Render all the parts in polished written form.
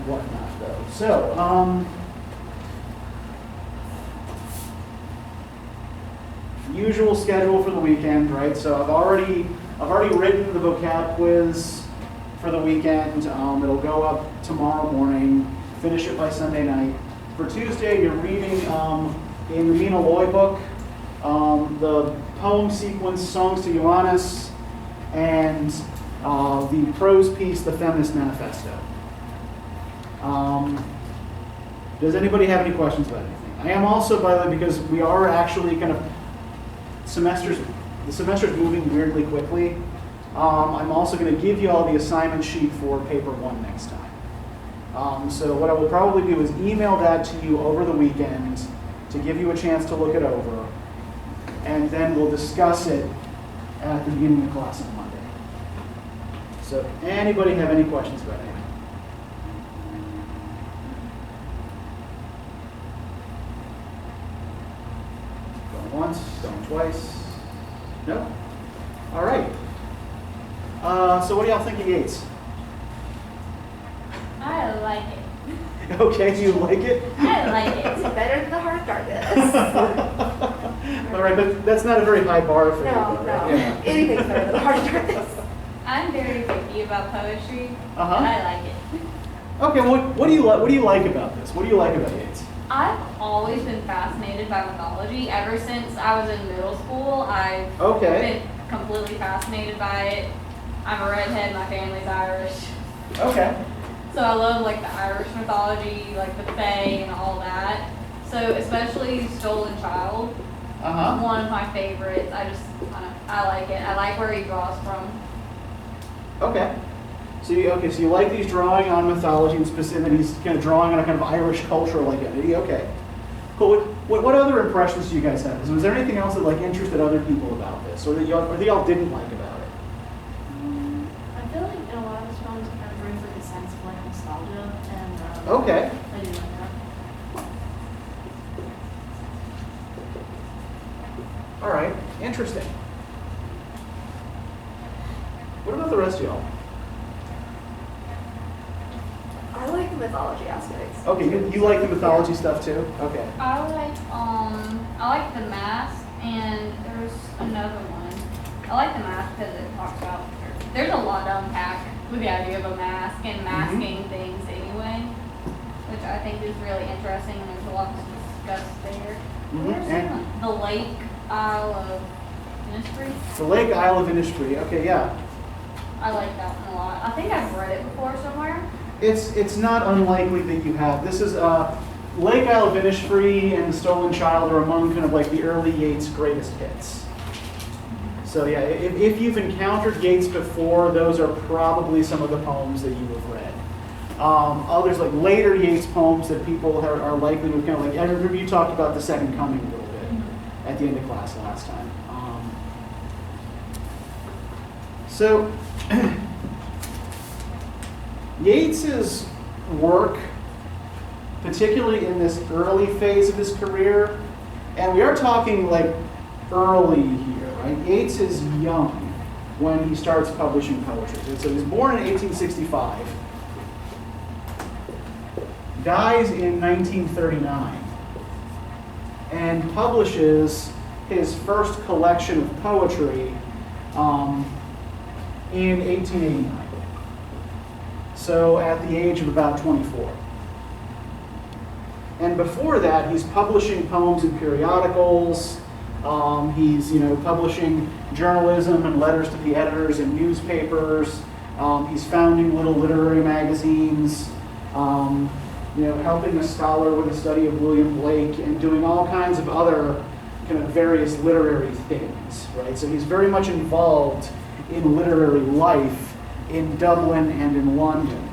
whatnot, though. So, usual schedule for the weekend, right? So I've already written the vocab quiz for the weekend. It'll go up tomorrow morning. Finish it by Sunday night. For Tuesday, you're reading in the Mina Loy book the poem sequence "Songs to Ioannis" and the prose piece "The Feminist Manifesto." Does anybody have any questions about anything? I am also, by the way, because we are actually kind of the semester's moving weirdly quickly. I'm also going to give you all the assignment sheet for paper 1 next time. So what I will probably do is email that to you over the weekend to give you a chance to look it over, and then we'll discuss it at the beginning of class on Monday. So anybody have any questions about anything? Going once, going twice. No? All right. So what do y'all think of Yeats? I like it. Okay, do you like it? I like it. It's better than the Heart of Darkness. All right, but that's not a very high bar for you. No. Yeah. Anything's better than the Heart of Darkness. I'm very picky about poetry, Uh-huh. and I like it. Okay, what do you like? What do you like about this? What do you like about Yeats? I've always been fascinated by mythology. Ever since I was in middle school, I've been completely fascinated by it. I'm a redhead, my family's Irish. Okay. So I love like the Irish mythology, like the Fae and all that. So especially Stolen Child, one of my favorites. I like it. I like where he draws from. Okay. So you like these drawing on mythology, and specifically he's kind of drawing on a kind of Irish cultural identity. Okay. Cool. What other impressions do you guys have? Was there anything else that like interested other people about this, or that y'all didn't like about it? I feel like in a lot of his poems it kind of brings like a sense of like nostalgia, and Okay. I do like that. All right. Interesting. What about the rest of y'all? I like the mythology aspects. Okay, you like the mythology stuff too? Okay. I like the mask, and there's another one. I like the mask because it talks about there's a lot to unpack with the idea of a mask and masking things anyway, which I think is really interesting, and there's a lot to discuss there. And The Lake Isle of Ministry. the Lake Isle of Industry. Okay, yeah. I like that one a lot. I think I've read it before somewhere. It's not unlikely that you have. This is Lake Isle of Innisfree and The Stolen Child are among kind of like the early Yeats' greatest hits. So yeah, if you've encountered Yeats before, those are probably some of the poems that you have read. Others like later Yeats poems that people are likely to kind of like. I remember you talked about The Second Coming a little bit at the end of class last time. So. Yeats's work, particularly in this early phase of his career, and we are talking like early here, right? Yeats is young when he starts publishing poetry. So he was born in 1865, dies in 1939, and publishes his first collection of poetry in 1889. So at the age of about 24. And before that, he's publishing poems in periodicals. He's publishing journalism and letters to the editors in newspapers. He's founding little literary magazines. Helping a scholar with a study of William Blake and doing all kinds of other kind of various literary things, right? So he's very much involved in literary life in Dublin and in London,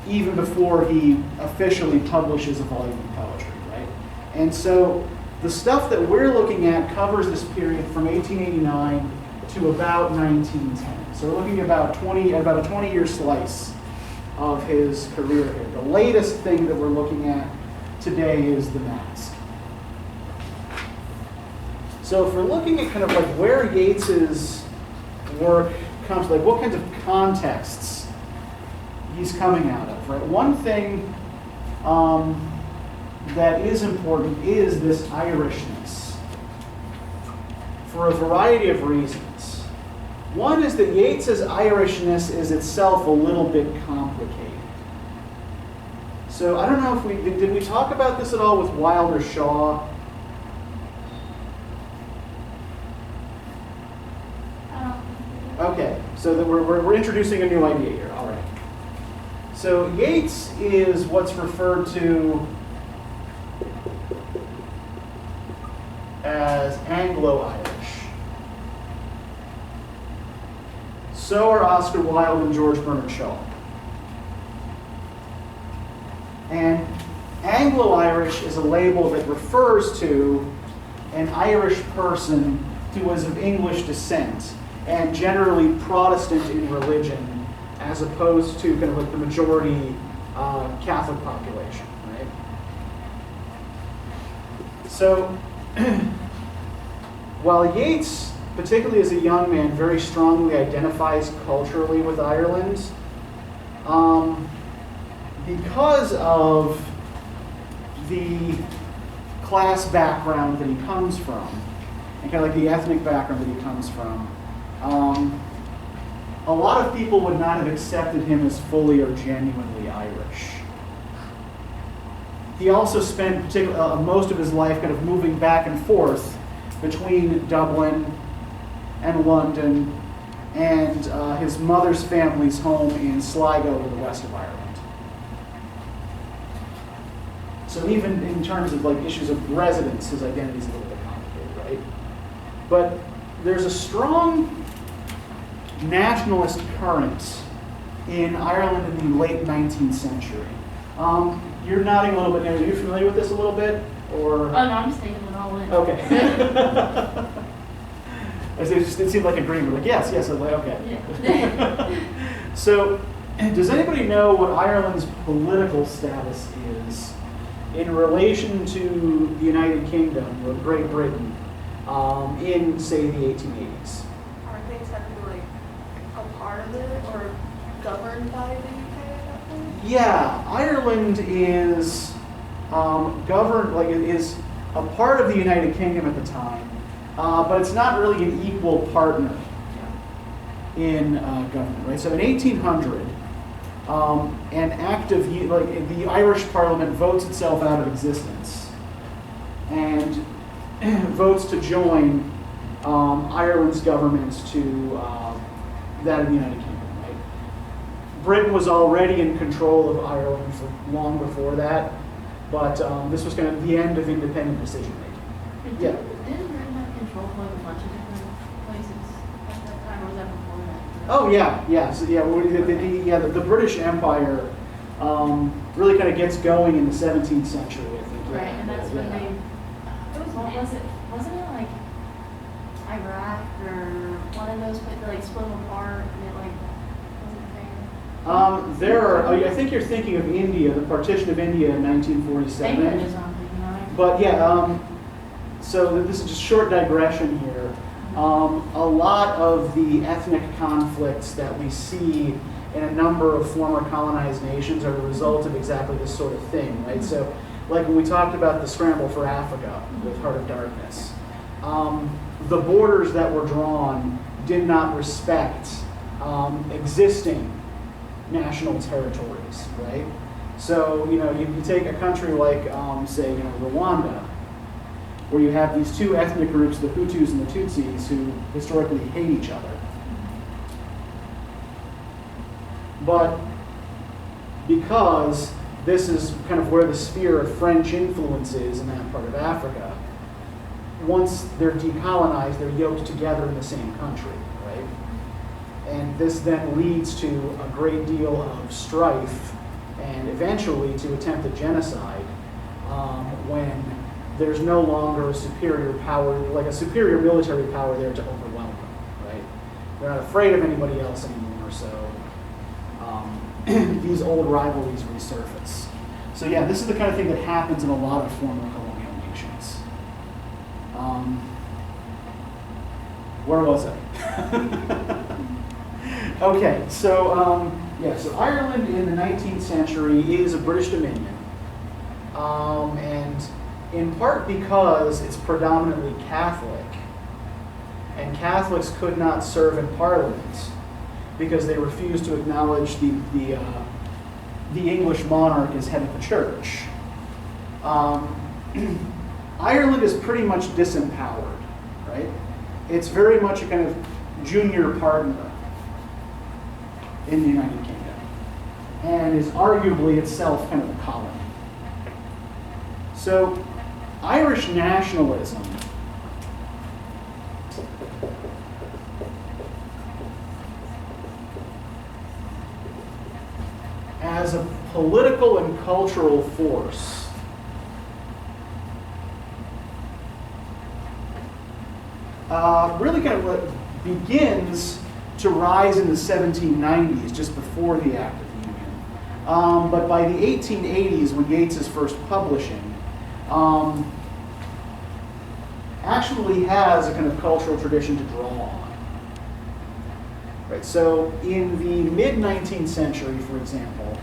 even before he officially publishes a volume of poetry, right? And so the stuff that we're looking at covers this period from 1889 to about 1910. So we're looking at about a 20-year slice of his career here. The latest thing that we're looking at today is The Mask. So if we're looking at kind of like where Yeats's work comes, like what kinds of contexts he's coming out of, right? One thing that is important is this Irishness, for a variety of reasons. One is that Yeats's Irishness is itself a little bit complicated. So I don't know if did we talk about this at all with Wilde or Shaw? Okay, so that we're introducing a new idea here. All right. So Yeats is what's referred to as Anglo-Irish. So are Oscar Wilde and George Bernard Shaw. And Anglo-Irish is a label that refers to an Irish person who was of English descent and generally Protestant in religion, as opposed to kind of like the majority Catholic population, right? So, while Yeats, particularly as a young man, very strongly identifies culturally with Ireland, because of the class background that he comes from, and kind of like the ethnic background that he comes from, a lot of people would not have accepted him as fully or genuinely Irish. He also spent most of his life kind of moving back and forth between Dublin and London and his mother's family's home in Sligo in the west of Ireland. So even in terms of like issues of residence, his identity is a little bit complicated, right? But there's a strong nationalist current in Ireland in the late 19th century. You're nodding a little bit. Are you familiar with this a little bit? Or? Oh, no, I'm just taking it all in. Okay. It seemed like agreement. Like, yes. I was like, okay. Yeah. So, does anybody know what Ireland's political status is in relation to the United Kingdom or Great Britain in, say, the 1880s? Aren't they technically like a part of it or governed by the UK at that point? Yeah, Ireland is governed, like it is a part of the United Kingdom at the time, but it's not really an equal partner in government, right? So in 1800, an act of, like the Irish Parliament votes itself out of existence and votes to join Ireland's government to that of the United Kingdom. Britain was already in control of Ireland for long before that, but this was kind of the end of independent decision making. Yeah. Didn't Britain have control of like a bunch of different places at that time, or was that before that? Oh yeah. So the British Empire really kind of gets going in the 17th century, I think. Right, and that's when they. Wasn't it like Iraq or one of those, but they like split them apart and it like. I think you're thinking of India, the partition of India in 1947. England is on the United. But yeah, so this is just short digression here. A lot of the ethnic conflicts that we see in a number of former colonized nations are the result of exactly this sort of thing, right? So, like when we talked about the scramble for Africa with Heart of Darkness, the borders that were drawn did not respect existing national territories, right? So, you take a country like, say, Rwanda, where you have these two ethnic groups, the Hutus and the Tutsis, who historically hate each other. But because this is kind of where the sphere of French influence is in that part of Africa, once they're decolonized, they're yoked together in the same country, right? And this then leads to a great deal of strife and eventually to attempted genocide when there's no longer a superior power, like a superior military power there to overwhelm them, right? They're not afraid of anybody else anymore, so these old rivalries resurface. So yeah, this is the kind of thing that happens in a lot of former colonial nations. Where was I? Okay, so so Ireland in the 19th century is a British dominion, and in part because it's predominantly Catholic, and Catholics could not serve in Parliament because they refused to acknowledge the English monarch as head of the church. Ireland is pretty much disempowered, right? It's very much a kind of junior partner in the United Kingdom, and is arguably itself kind of a colony. So, Irish nationalism as a political and cultural force really kind of begins to rise in the 1790s, just before the Act of Union. But by the 1880s, when Yeats is first publishing, actually has a kind of cultural tradition to draw on. Right, so in the mid-19th century, for example,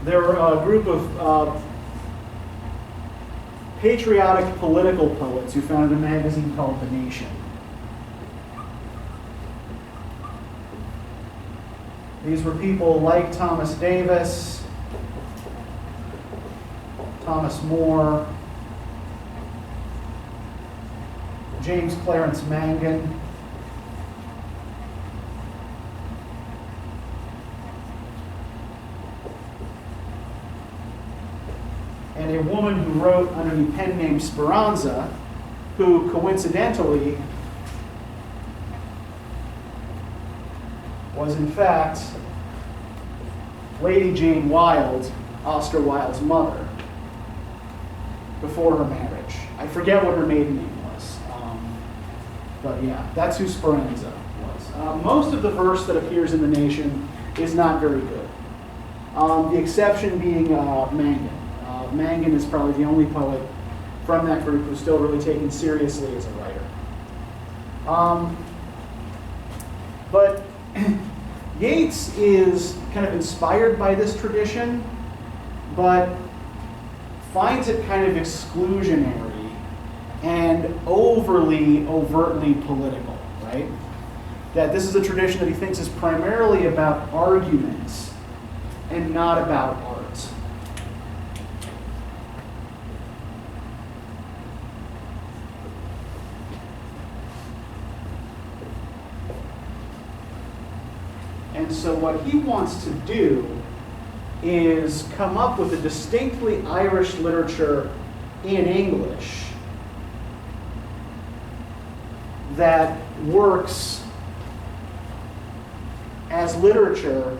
there were a group of patriotic political poets who founded a magazine called The Nation. These were people like Thomas Davis, Thomas More, James Clarence Mangan, and a woman who wrote under the pen name Speranza, who coincidentally was in fact Lady Jane Wilde, Oscar Wilde's mother, before her marriage. I forget what her maiden name was, but yeah, that's who Speranza was. Most of the verse that appears in The Nation is not very good. The exception being Mangan. Mangan is probably the only poet from that group who's still really taken seriously as a writer. But Yeats is kind of inspired by this tradition, but finds it kind of exclusionary and overtly political, right? That this is a tradition that he thinks is primarily about arguments and not about art. And so what he wants to do is come up with a distinctly Irish literature in English that works as literature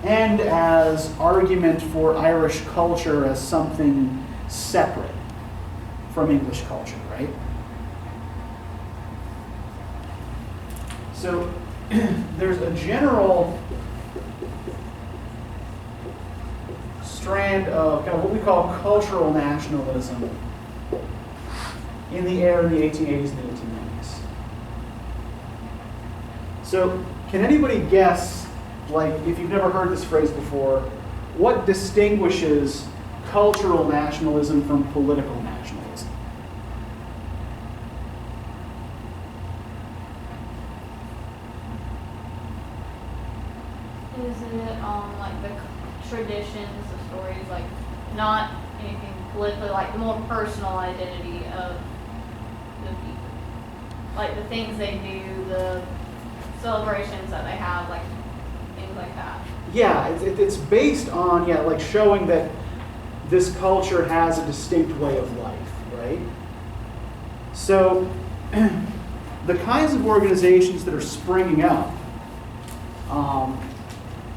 and as argument for Irish culture as something separate from English culture, right? So there's a general strand of kind of what we call cultural nationalism in the air in the 1880s and the 1890s. So can anybody guess, like if you've never heard this phrase before, what distinguishes cultural nationalism from political nationalism? Is it like the traditions, the stories, like not anything politically, like the more personal identity of the people, like the things they do, the celebrations that they have, like things like that? Yeah, it's based on, like showing that this culture has a distinct way of life, right? So the kinds of organizations that are springing up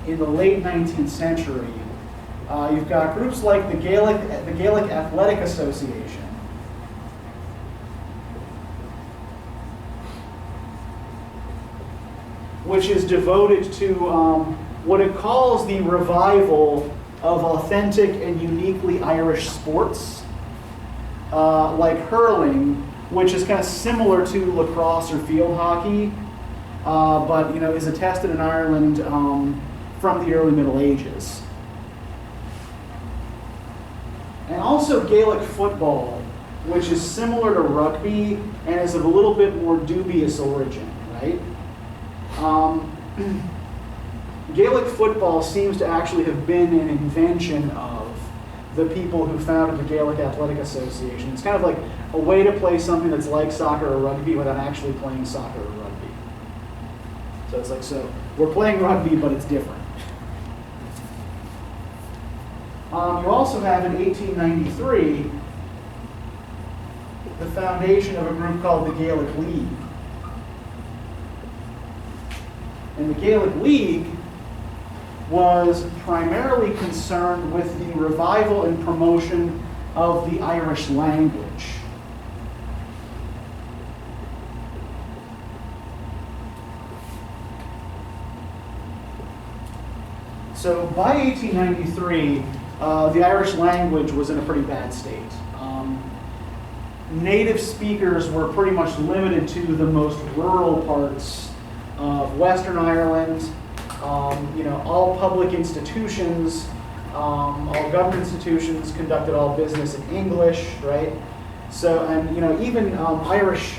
in the late 19th century, you've got groups like the Gaelic Athletic Association, which is devoted to what it calls the revival of authentic and uniquely Irish sports, like hurling, which is kind of similar to lacrosse or field hockey, but is attested in Ireland from the early Middle Ages. And also Gaelic football, which is similar to rugby and is of a little bit more dubious origin, right? Gaelic football seems to actually have been an invention of the people who founded the Gaelic Athletic Association. It's kind of like a way to play something that's like soccer or rugby without actually playing soccer or rugby. So it's like, so we're playing rugby, but it's different. You also have in 1893 the foundation of a group called the Gaelic League. And the Gaelic League was primarily concerned with the revival and promotion of the Irish language. So by 1893, the Irish language was in a pretty bad state. Native speakers were pretty much limited to the most rural parts of Western Ireland. All public institutions, all government institutions conducted all business in English, right? So, and even Irish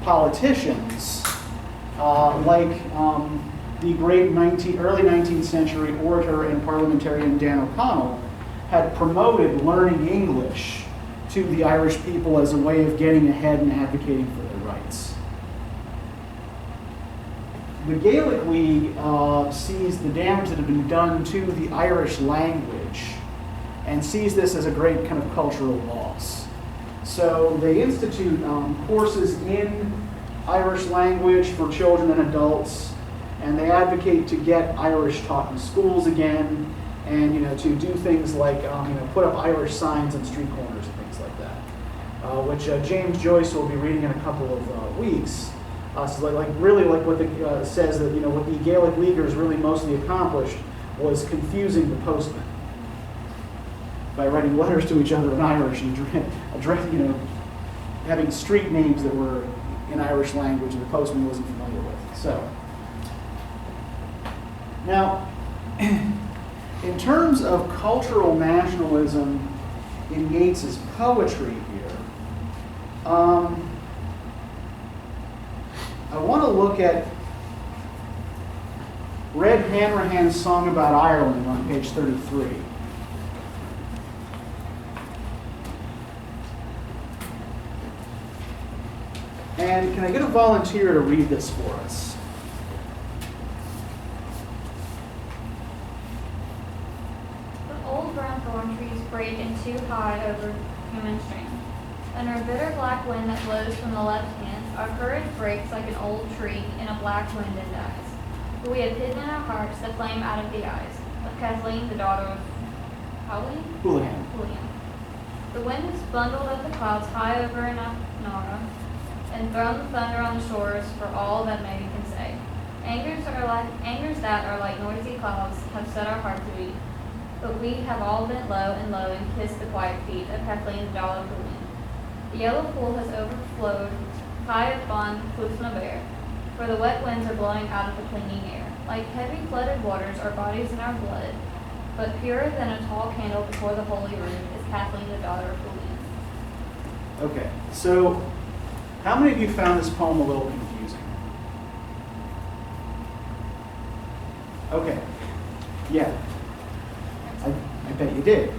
politicians, like the great early 19th century orator and parliamentarian Dan O'Connell, had promoted learning English to the Irish people as a way of getting ahead and advocating for their rights. The Gaelic League sees the damage that had been done to the Irish language and sees this as a great kind of cultural loss. So they institute courses in Irish language for children and adults, and they advocate to get Irish taught in schools again, and to do things like put up Irish signs on street corners and things like that, which James Joyce will be reading in a couple of weeks. So really what the says that what the Gaelic Leaguers really mostly accomplished was confusing the postman by writing letters to each other in Irish and having street names that were in Irish language and the postman wasn't familiar with. So now, in terms of cultural nationalism in Yeats's poetry here, I want to look at Red Hanrahan's Song About Ireland on page 33. And can I get a volunteer to read this for us? The old brown thorn trees break in too high over human strength. Under a bitter black wind that blows from the left hand, our courage breaks like an old tree in a black wind and dies. For we have hidden in our hearts the flame out of the eyes of Kathleen, the daughter of Houlihan. The wind has bundled up the clouds high over Nara, and thrown the thunder on the shores for all that maybe can say. Angers that are like noisy clouds have set our heart to beat. But we have all bent low and kissed the quiet feet of Kathleen, the daughter of the wind. The yellow pool has overflowed high upon Cloothnabear, for the wet winds are blowing out of the clinging air. Like heavy flooded waters are bodies in our blood, but purer than a tall candle before the holy rood is Kathleen, the daughter of the wind. Okay, so how many of you found this poem a little confusing? Okay, yeah, I bet you did.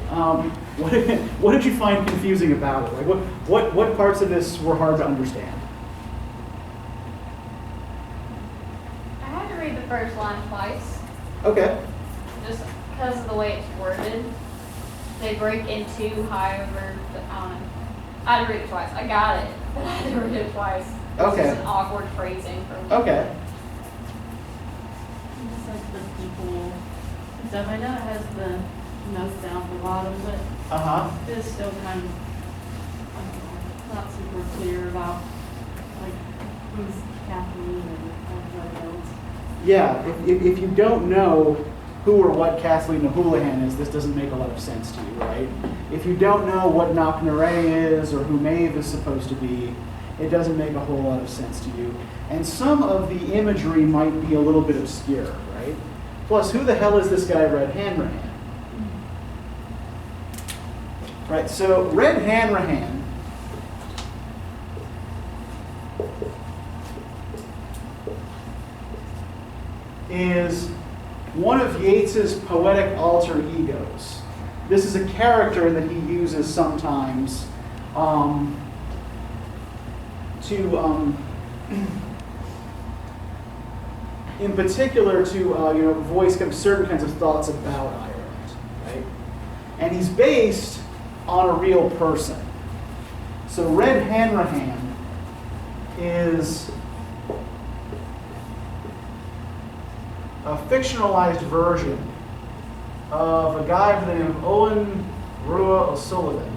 What did you find confusing about it? Like, what parts of this were hard to understand? I had to read the first line twice, Okay. just because of the way it's worded. They break in too high over the, I don't know. I had to read it twice. I got it, but I had to read it twice. Okay. It's just an awkward phrasing for me. Okay. Just like the people and stuff. I know it has the notes down at the bottom, but it's still kind of not super clear about like who's Kathleen and everybody else. Yeah, if you don't know who or what Kathleen Houlihan is, this doesn't make a lot of sense to you, right? If you don't know what Knocknarea is or who Maeve is supposed to be, it doesn't make a whole lot of sense to you. And some of the imagery might be a little bit obscure, right? Plus, who the hell is this guy, Red Hanrahan? Right, so Red Hanrahan is one of Yeats's poetic alter egos. This is a character that he uses sometimes in particular to voice kind of certain kinds of thoughts about Ireland, right? And he's based on a real person. So Red Hanrahan is a fictionalized version of a guy by the name of Owen Rua O'Sullivan.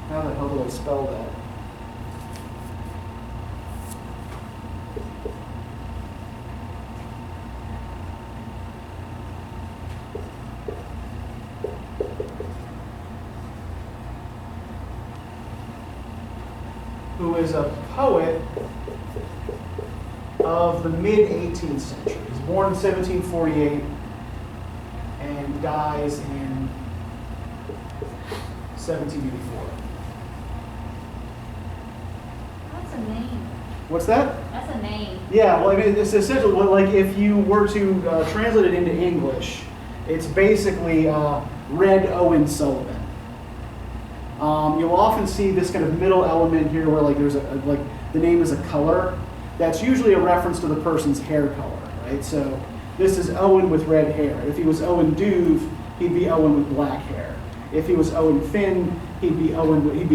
How the hell do I spell that? Who is a poet of the mid-18th century. He's born in 1748 and dies in 1784. That's a name. What's that? That's a name. Yeah, well, I mean, it's essentially like if you were to translate it into English, it's basically Red Owen Sullivan. You'll often see this kind of middle element here where like there's like the name is a color. That's usually a reference to the person's hair color, right? So this is Owen with red hair. If he was Owen Duve, he'd be Owen with black hair. If he was Owen Finn, he'd be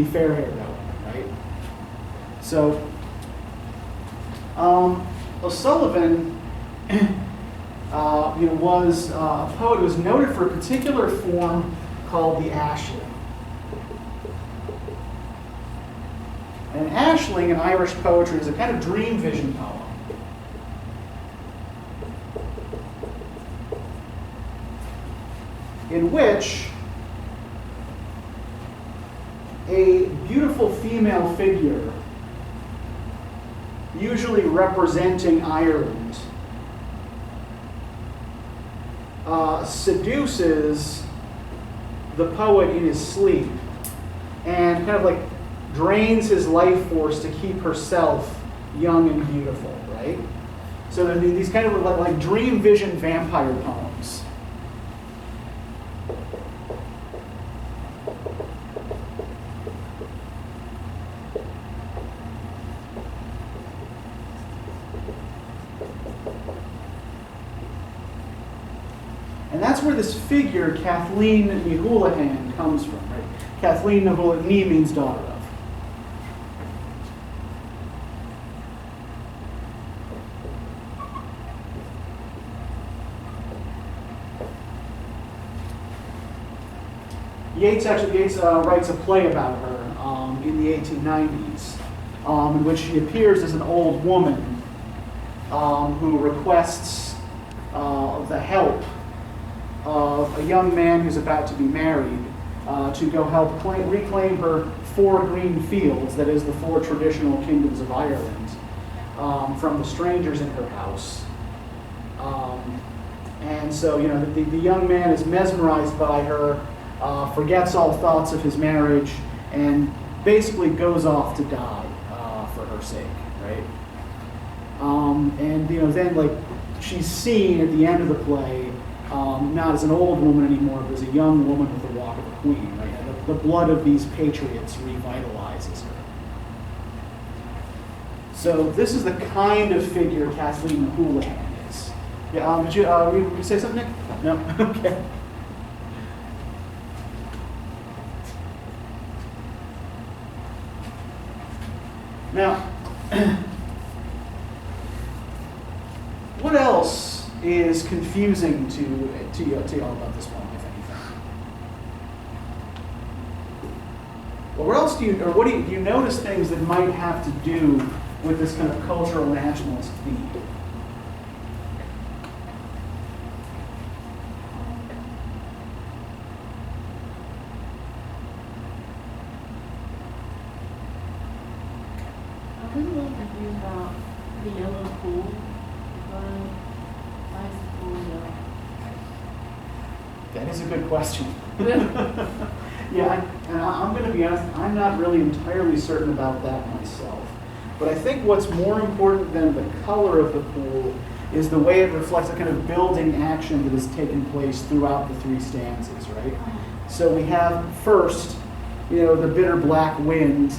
fair-haired Owen, right? So O'Sullivan, was a poet who was noted for a particular form called the ashling. And ashling in Irish poetry is a kind of dream vision poem. In which a beautiful female figure, usually representing Ireland, seduces the poet in his sleep and kind of like drains his life force to keep herself young and beautiful, right? So there are these kind of like dream vision vampire poems. And that's where this figure, Kathleen Ní Houlihan, comes from, right? Kathleen Ní Houlihan, Ní means daughter of. Yeats writes a play about her in the 1890s, in which she appears as an old woman who requests the help of a young man who's about to be married to go help reclaim her 4 green fields, that is the 4 traditional kingdoms of Ireland, from the strangers in her house. And so, the young man is mesmerized by her, forgets all thoughts of his marriage, and basically goes off to die for her sake, right? And then like she's seen at the end of the play, not as an old woman anymore, but as a young woman with the walk of a queen, right? And the blood of these patriots revitalizes her. So this is the kind of figure Kathleen Ní Houlihan is. Yeah, did you say something, Nick? No? Okay. Now, what else is confusing to y'all about this poem, if anything? Well, what else do you notice things that might have to do with this kind of cultural nationalist theme? is a good question. Yeah, and I'm going to be honest, I'm not really entirely certain about that myself. But I think what's more important than the color of the pool is the way it reflects a kind of building action that has taken place throughout the three stanzas, right? So we have first, the bitter black wind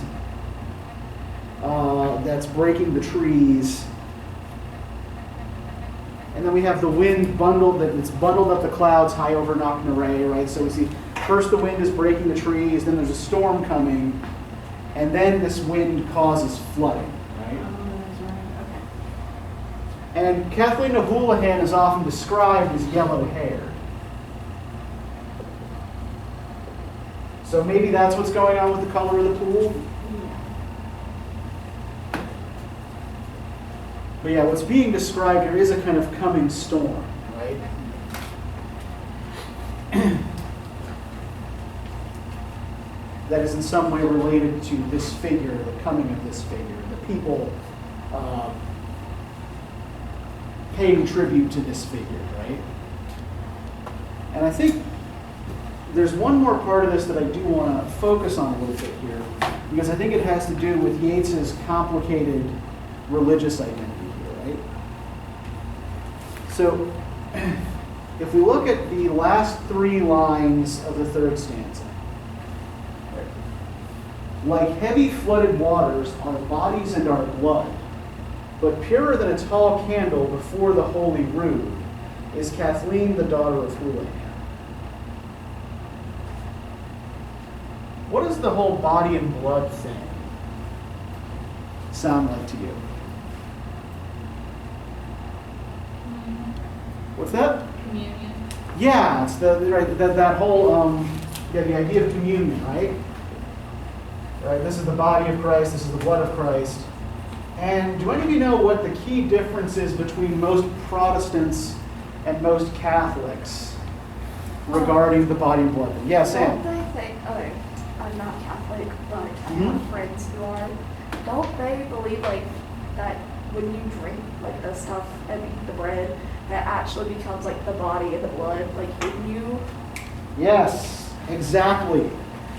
that's breaking the trees. And then we have the wind that's bundled up the clouds high over Knocknarea, right? So we see first the wind is breaking the trees, then there's a storm coming, and then this wind causes flooding, right? And Kathleen O'Houlihan is often described as yellow-haired. So maybe that's what's going on with the color of the pool? But yeah, what's being described here is a kind of coming storm, right? That is in some way related to this figure, the coming of this figure, the people paying tribute to this figure, right? And I think there's one more part of this that I do want to focus on a little bit here, because I think it has to do with Yeats's complicated religious identity. Right? So, if we look at the last three lines of the third stanza, like heavy flooded waters, our bodies and our blood, but purer than a tall candle before the holy rood, is Kathleen, the daughter of Houlihan. What does the whole body and blood thing sound like to you? What's that? Communion. Yeah, it's that whole the idea of communion, right? Right. This is the body of Christ. This is the blood of Christ. And do any of you know what the key difference is between most Protestants and most Catholics regarding the body and blood? Yes, Sam. Don't they think? Oh, I'm not Catholic, but I have friends who are. Don't they believe that when you drink the stuff and eat the bread, that actually becomes the body and the blood in you? Yes, exactly.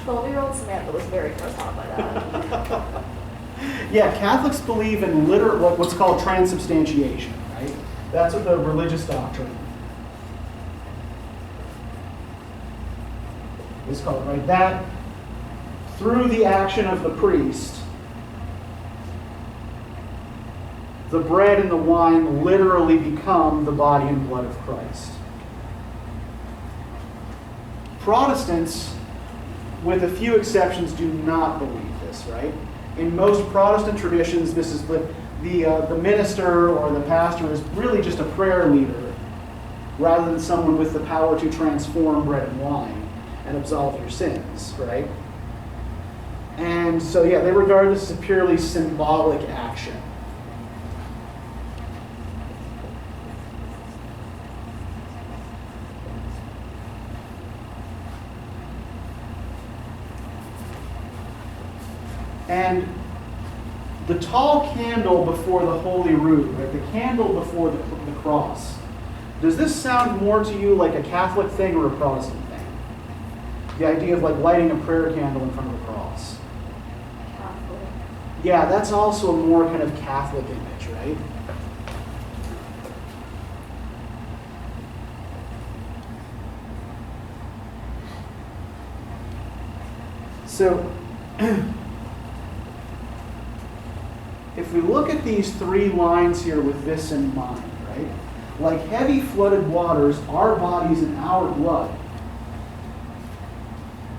12-year-old Samantha was very grossed out by that. Yeah, Catholics believe in what's called transubstantiation, right? That's what the religious doctrine is called, right? That through the action of the priest, the bread and the wine literally become the body and blood of Christ. Protestants, with a few exceptions, do not believe this, right? In most Protestant traditions, this is the minister or the pastor is really just a prayer leader rather than someone with the power to transform bread and wine and absolve your sins, right? And so, yeah, they regard this as a purely symbolic action. And the tall candle before the holy rood, right? The candle before the cross. Does this sound more to you like a Catholic thing or a Protestant thing? The idea of lighting a prayer candle in front of the cross. Catholic. Yeah, that's also a more kind of Catholic image, right? So, if we look at these three lines here with this in mind, right? Like heavy flooded waters, our bodies and our blood,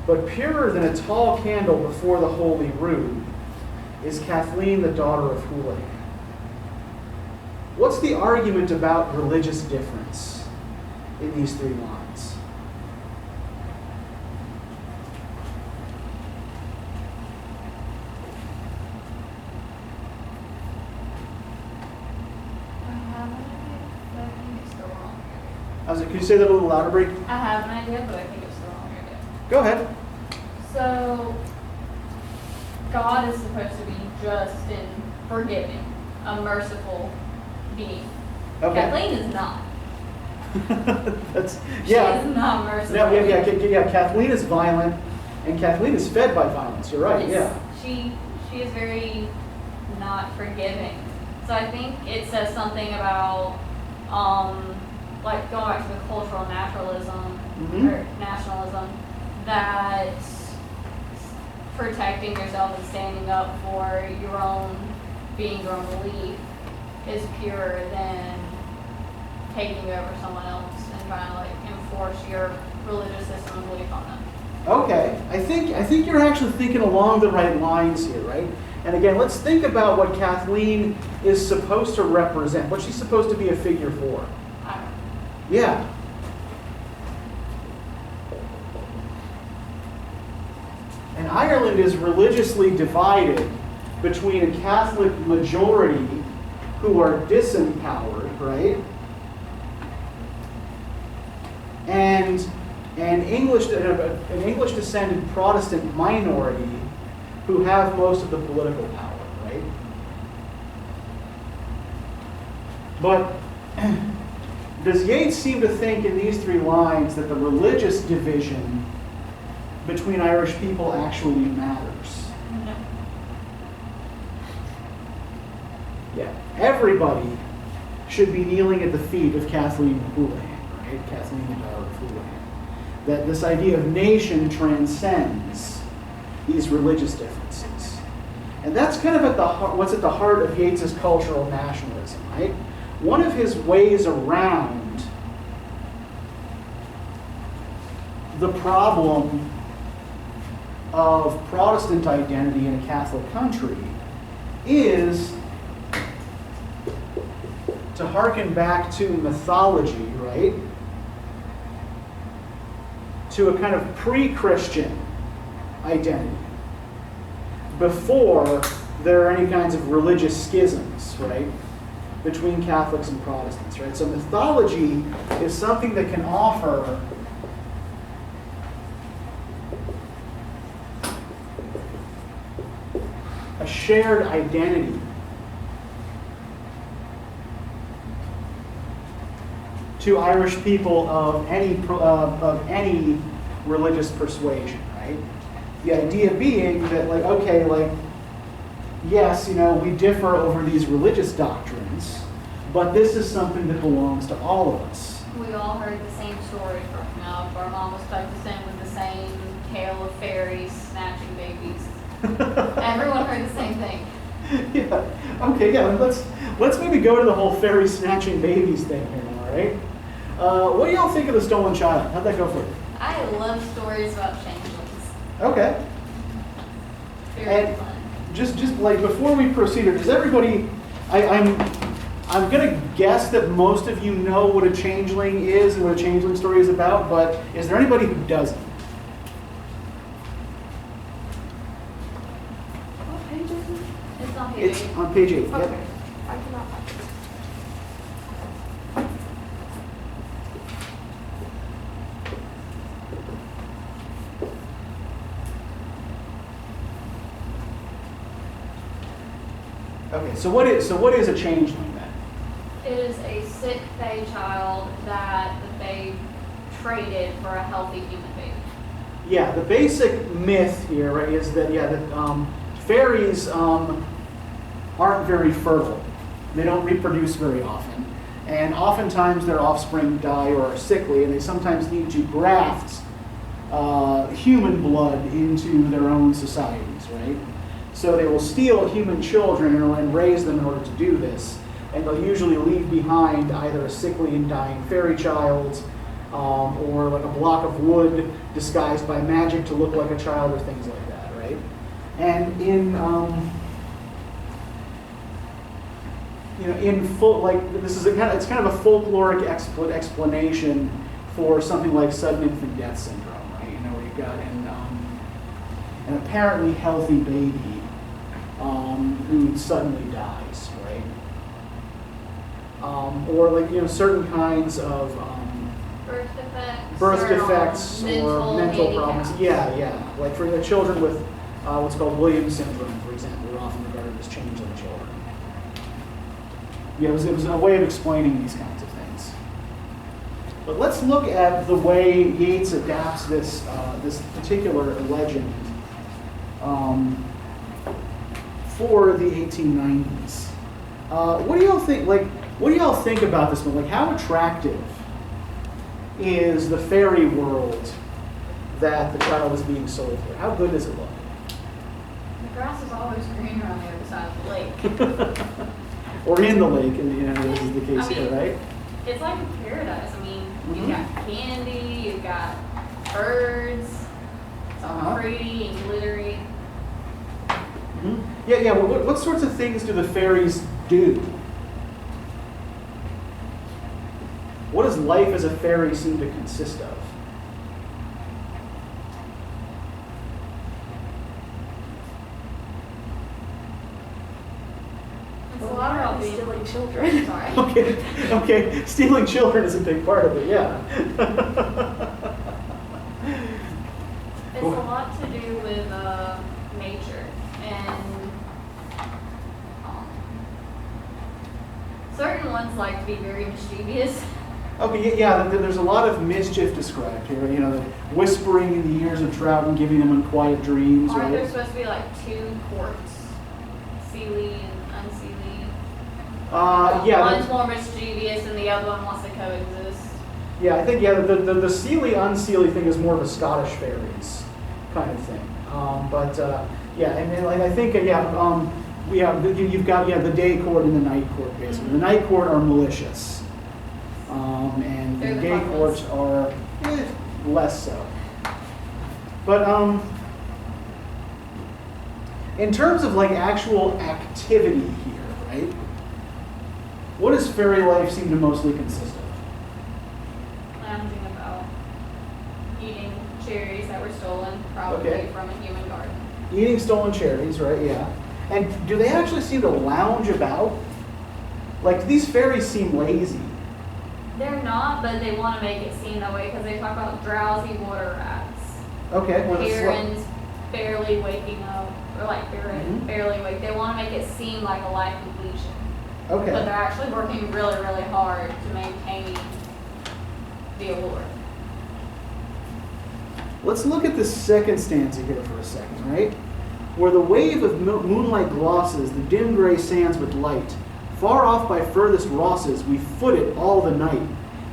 but purer than a tall candle before the holy rood, is Kathleen, the daughter of Houlihan. What's the argument about religious difference in these three lines? Could you say that a little louder, Bree? I have an idea, but I think it's the wrong idea. Go ahead. So, God is supposed to be just and forgiving, a merciful being. Okay. Kathleen is not. That's, She yeah. is not merciful. No, yeah, Kathleen is violent, and Kathleen is fed by violence, you're right, yeah. She is very not forgiving. So I think it says something about, like going back to the cultural naturalism, or nationalism, that protecting yourself and standing up for your own belief is purer than taking over someone else and trying to like enforce your religious system and belief on them. Okay, I think you're actually thinking along the right lines here, right? And again, let's think about what Kathleen is supposed to represent, what she's supposed to be a figure for. I don't know. Yeah. And Ireland is religiously divided between a Catholic majority who are disempowered, right? And an English descended Protestant minority who have most of the political power, right? But does Yeats seem to think in these three lines that the religious division between Irish people actually matters? No. Yeah. Everybody should be kneeling at the feet of Kathleen Houlihan, right? Kathleen the daughter of Houlihan. That this idea of nation transcends these religious differences. And that's kind of at the what's at the heart of Yeats's cultural nationalism, right? One of his ways around the problem of Protestant identity in a Catholic country is to hearken back to mythology, right? To a kind of pre-Christian identity, before there are any kinds of religious schisms, right, between Catholics and Protestants, right? So mythology is something that can offer a shared identity to Irish people of any religious persuasion, right? The idea being that, like, okay, like, yes, you know, we differ over these religious doctrines, but this is something that belongs to all of us. We all heard the same story growing up. Our mom was tucked us in with the same tale of fairies snatching babies. Everyone heard the same thing. Yeah. Okay. Yeah. Let's maybe go to the whole fairy snatching babies thing here now, right? What do y'all think of The Stolen Child? How'd that go for you? I love stories about changelings. Okay. Very And fun. just like before we proceed, does everybody? I'm gonna guess that most of you know what a changeling is and what a changeling story is about, but is there anybody who doesn't? What page is it? It's on page It's 8. on page 8. Yep. Okay. I cannot find it. Okay. So what is a changeling then? It is a sick fae child that the fae traded for a healthy human baby. Yeah, the basic myth here, right, is that fairies aren't very fertile. They don't reproduce very often, and oftentimes their offspring die or are sickly, and they sometimes need to graft human blood into their own societies, right? So they will steal human children and raise them in order to do this, and they'll usually leave behind either a sickly and dying fairy child, or like a block of wood disguised by magic to look like a child, or things like that, right? And in full, like, this is it's kind of a folkloric explanation for something like sudden infant death syndrome, right? You know, where you've got an apparently healthy baby who suddenly dies, right? Or like, you know, certain kinds of birth defects or mental problems. Yeah. Like for the children with what's called Williams syndrome, for example, are often regarded as changeling children. Yeah, it was a way of explaining these kinds of things. But let's look at the way Yeats adapts this particular legend for the 1890s. What do y'all think? What do y'all think about this one? How attractive is the fairy world that the child is being sold here? How good does it look? The grass is always greener on the other side of the lake. Or in the lake, and this is the case here, right? It's like a paradise. I mean, you've got candy, you've got birds, it's all pretty and glittery. Yeah. Well, what sorts of things do the fairies do? What does life as a fairy seem to consist of? It's a lot about being stealing children. Sorry. Okay. Stealing children is a big part of it, yeah. It's a lot to do with nature and certain ones like to be very mischievous. Okay, yeah, there's a lot of mischief described here. The whispering in the ears of trout and giving them unquiet dreams, Aren't there right? supposed to be like two courts, Seelie and Unseelie? Yeah. One's more mischievous and the other one wants to coexist. Yeah, I think the Seelie unseelie thing is more of a Scottish fairies kind of thing. I think you've got the day court and the night court basically. The night court are malicious, and They're the the day fun courts are less so. But in terms of actual activity here, right? What does fairy life seem to mostly consist of? Lounging about, eating cherries that were stolen, probably from a human garden. Eating stolen cherries, right? Yeah. And do they actually seem to lounge about? Do these fairies seem lazy? They're not, but they want to make it seem that way because they talk about drowsy water rats. Okay. Well, Herons barely waking up, or barely wake. They want to make it seem like a life completion. okay. But they're actually working really, really hard to maintain the allure. Let's look at the second stanza here for a second, right? Where the wave of moonlight glosses the dim gray sands with light. Far off by furthest Rosses, we foot it all the night,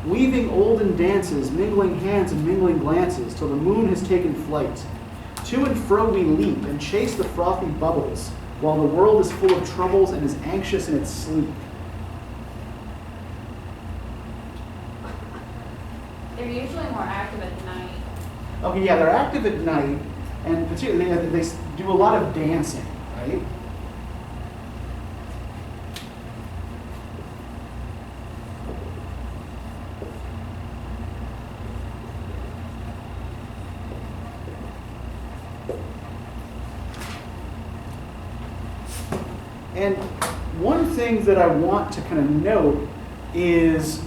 weaving olden dances, mingling hands and mingling glances, till the moon has taken flight. To and fro we leap and chase the frothy bubbles, while the world is full of troubles and is anxious in its sleep. They're usually more active at night. Okay, yeah, they're active at night, and particularly they do a lot of dancing, right? And one thing that I want to kind of note is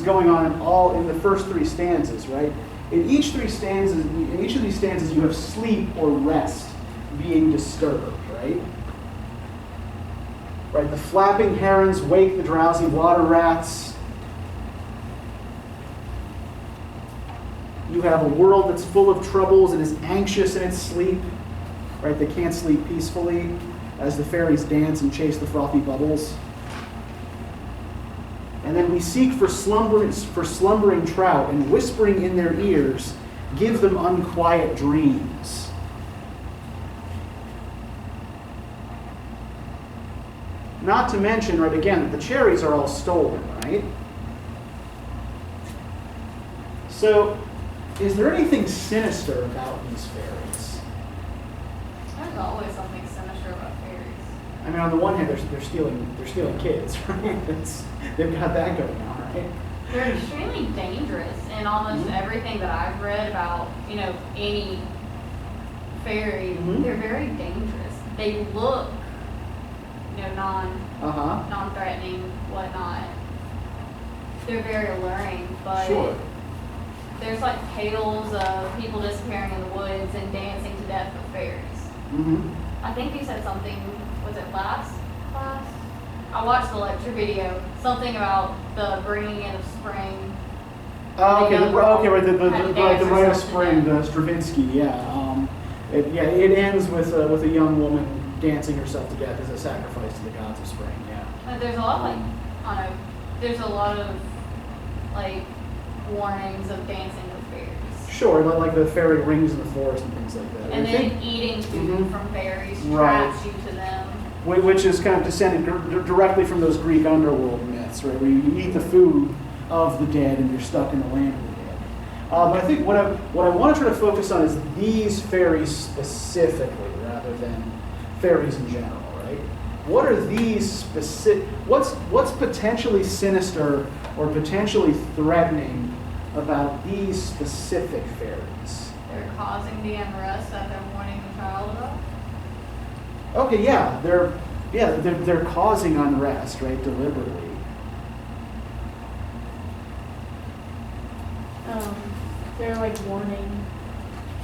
going on in the first three stanzas, right? In each of these stanzas, you have sleep or rest being disturbed, right? Right. The flapping herons wake the drowsy water rats. You have a world that's full of troubles and is anxious in its sleep, right? They can't sleep peacefully as the fairies dance and chase the frothy bubbles. And then we seek for slumbering trout, and whispering in their ears, give them unquiet dreams. Not to mention, right, again, that the cherries are all stolen, right? So, is there anything sinister about these fairies? There's always something sinister about fairies. I mean, on the one hand, they're stealing kids, right? They've got that going on, right? They're extremely dangerous in almost everything that I've read about, any fairy. They're very dangerous. They look, non-threatening, whatnot. They're very alluring, but Sure. there's tales of people disappearing in the woods and dancing to death with fairies. I think you said something, was it last class? I watched the lecture video, something about the bringing in of spring Oh, okay, young girl right, the had to like dance the Rite of herself to Spring, death. Stravinsky, yeah. It ends with a young woman dancing herself to death as a sacrifice to the gods of spring, yeah. But there's a lot like, I don't know, there's a lot of like warnings of dancing with fairies. Sure, like the fairy rings in the forest and things like that. And I then think- eating food Mhm. from fairies Right. traps you to them. which is kind of descended directly from those Greek underworld myths, right? Where you eat the food of the dead and you're stuck in the land of the dead. But I think what I want to try to focus on is these fairies specifically, rather than fairies in general, right? What are these specific? What's potentially sinister or potentially threatening about these specific fairies? They're causing the unrest that they're warning the child about. Okay, yeah, they're causing unrest, right, deliberately. They're like warning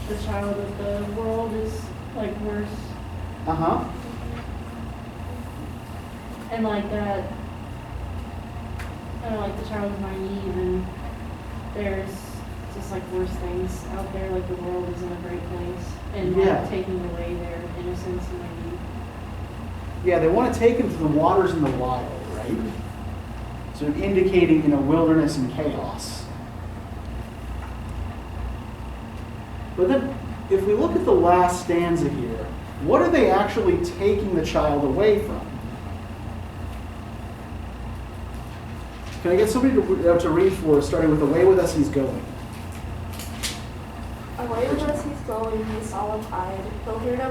the child that the world is like worse, Uh-huh. and like that, like the child is naive and there's just like worse things out there, like the world isn't a great place, and Yeah. like taking away their innocence and their youth. Yeah, they want to take him to the waters in the wild, right? Sort of indicating, wilderness and chaos. But then, if we look at the last stanza here, what are they actually taking the child away from? Can I get somebody to read for us, starting with "Away with us, he's going"? Away with us he's going, his solemn-eyed. He'll hear no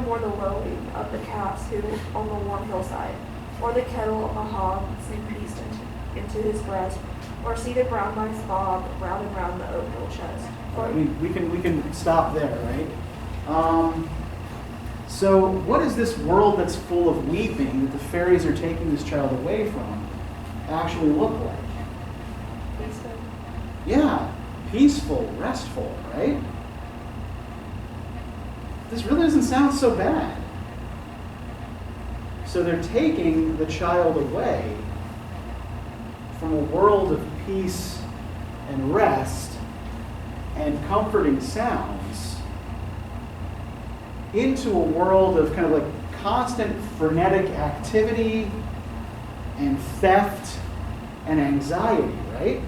more the lowing of the calves who on the warm hillside, or the kettle of a hog sing peace into his breast, or see the brown mice bob round and round the oatmeal chest. We can stop there, right? So what is this world that's full of weeping that the fairies are taking this child away from actually look like? Peaceful. Yeah, peaceful, restful, right? This really doesn't sound so bad. So they're taking the child away from a world of peace and rest and comforting sounds into a world of kind of like constant frenetic activity and theft and anxiety, right?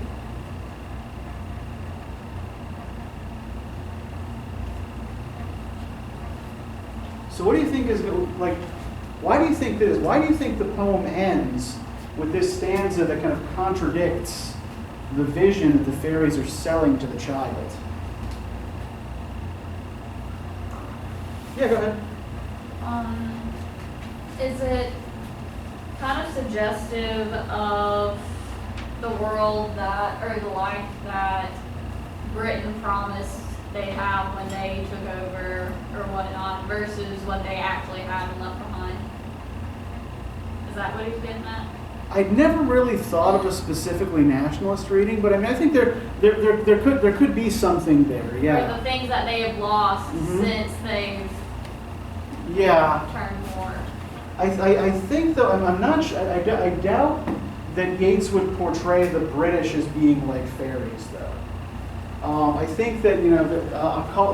So what do you think is, like, why do you think this? Why do you think the poem ends with this stanza that kind of contradicts the vision that the fairies are selling to the child? Yeah, go ahead. Is it kind of suggestive of the world that, or the life that Britain promised they'd have when they took over or whatnot versus what they actually had and left behind? Is that what he's getting at? I'd never really thought of a specifically nationalist reading, but I mean, I think there could be something there. Or Yeah. the things that they have lost Mhm. since they've Yeah. turned more. I think though I'm not. I doubt that Yeats would portray the British as being like fairies, though. I think that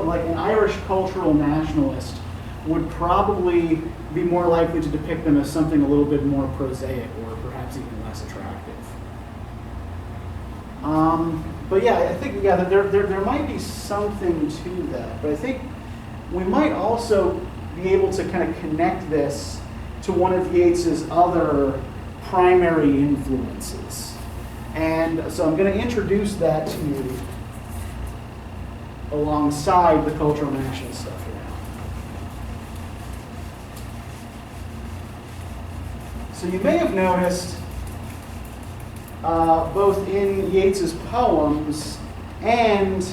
like an Irish cultural nationalist would probably be more likely to depict them as something a little bit more prosaic or perhaps even less attractive. But yeah, I think that there might be something to that. But I think we might also be able to kind of connect this to one of Yeats's other primary influences. And so I'm going to introduce that to you alongside the cultural nationalist stuff here now. So you may have noticed both in Yeats's poems and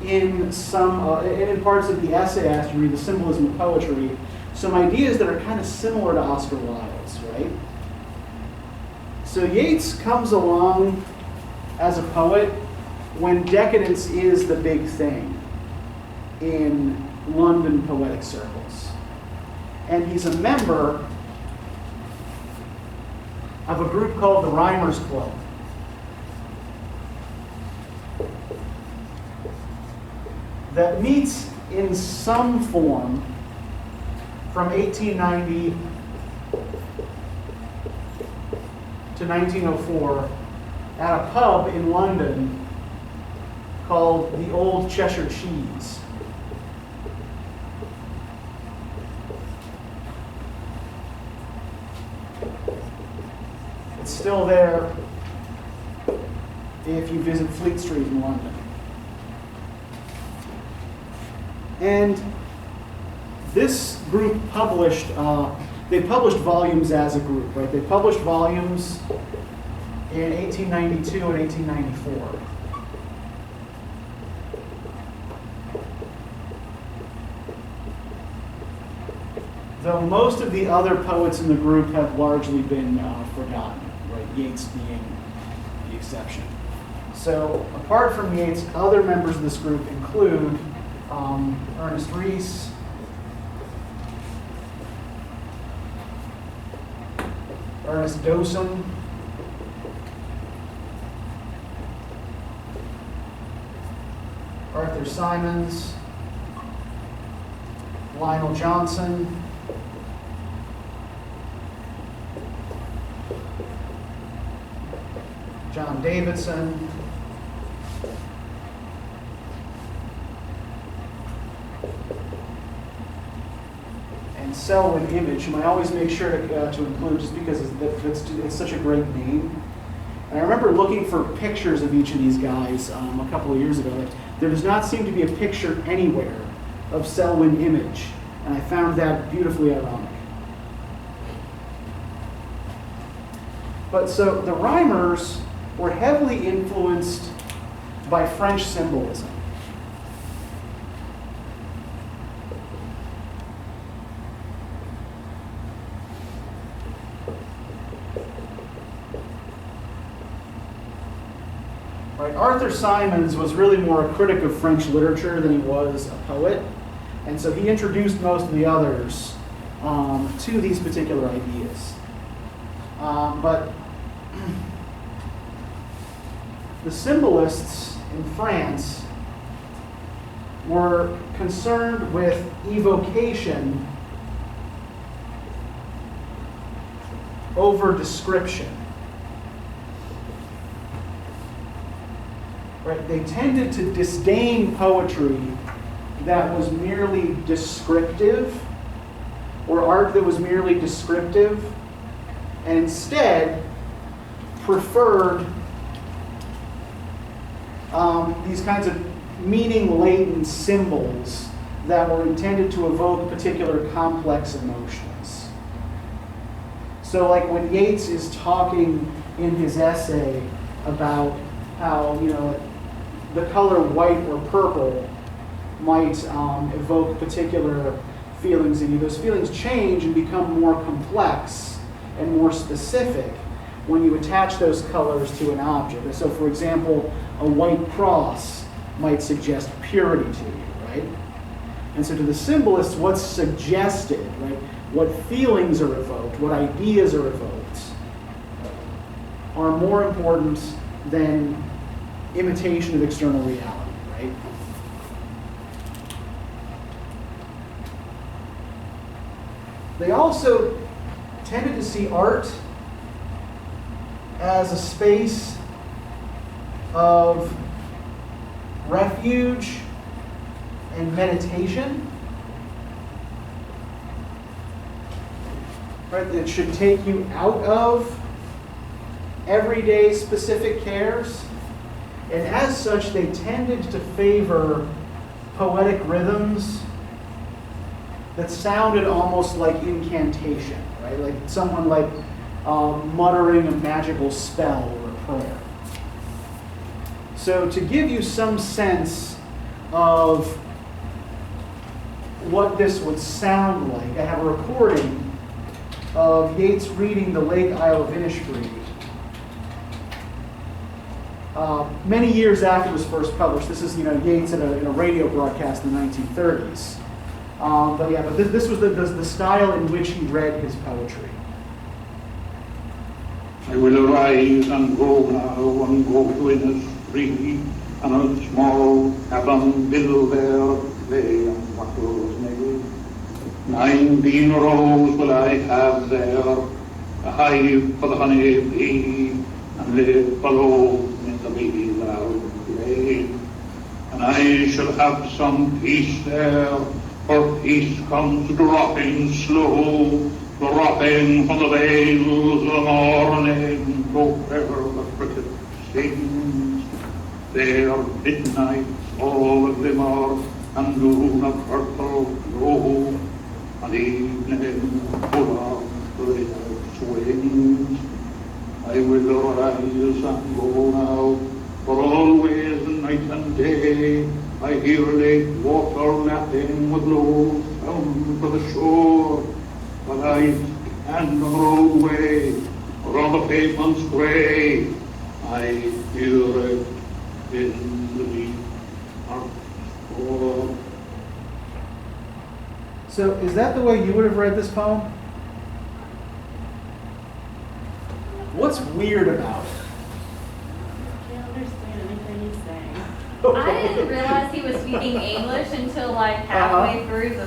in some in parts of the essay after you read The Symbolism of Poetry, some ideas that are kind of similar to Oscar Wilde's, right? So Yeats comes along as a poet when decadence is the big thing in London poetic circles. And he's a member of a group called the Rhymers Club. that meets in some form from 1890 to 1904 at a pub in London called the Old Cheshire Cheese. It's still there if you visit Fleet Street in London. And this group published, they published volumes as a group, right? They published volumes in 1892 and 1894. Though most of the other poets in the group have largely been forgotten, right? Yeats being the exception. So apart from Yeats, other members of this group include Ernest Rhys, Ernest Dowson, Arthur Symons, Lionel Johnson, John Davidson, and Selwyn Image, whom I always make sure to include just because it's such a great name. And I remember looking for pictures of each of these guys a couple of years ago. There does not seem to be a picture anywhere of Selwyn Image, and I found that beautifully ironic. But so the rhymers were heavily influenced by French symbolism. Right, Arthur Symons was really more a critic of French literature than he was a poet, and so he introduced most of the others to these particular ideas. But the symbolists in France were concerned with evocation over description. Right? They tended to disdain poetry that was merely descriptive, or art that was merely descriptive, and instead preferred these kinds of meaning-laden symbols that were intended to evoke particular complex emotions. So like when Yeats is talking in his essay about how, the color white or purple might evoke particular feelings in you, those feelings change and become more complex and more specific when you attach those colors to an object. And so, for example, a white cross might suggest purity to you, right? And so to the symbolists, what's suggested, right? What feelings are evoked, what ideas are evoked, are more important than imitation of external reality, right? They also tended to see art as a space of refuge and meditation. Right? It should take you out of everyday specific cares. And as such, they tended to favor poetic rhythms that sounded almost like incantation, right? Like someone like muttering a magical spell or a prayer. So to give you some sense of what this would sound like, I have a recording of Yeats reading the Lake Isle of Innisfree many years after it was first published. This is Yeats in a radio broadcast in the 1930s. But this was the style in which he read his poetry. I will arise and go now and go to Innisfree, and a small cabin below there lay on wattles made. 19 rows will I have there, a hive for the honey bee, and live below in the bee loud glade. And I shall have some peace there, for peace comes dropping slow, dropping from the vales of the morning, to where the cricket sings. There midnight all glimmer, and moon of purple glow, and evening full of red swings. I will arise and go now, for always night and day I hear lake water lapping with low sound for the shore. But I can row away, or on the pavement's grey I hear it in the deep dark score. So is that the way you would have read this poem? What's weird about it? I can't understand anything he's saying. I didn't realize he was speaking English until like halfway through the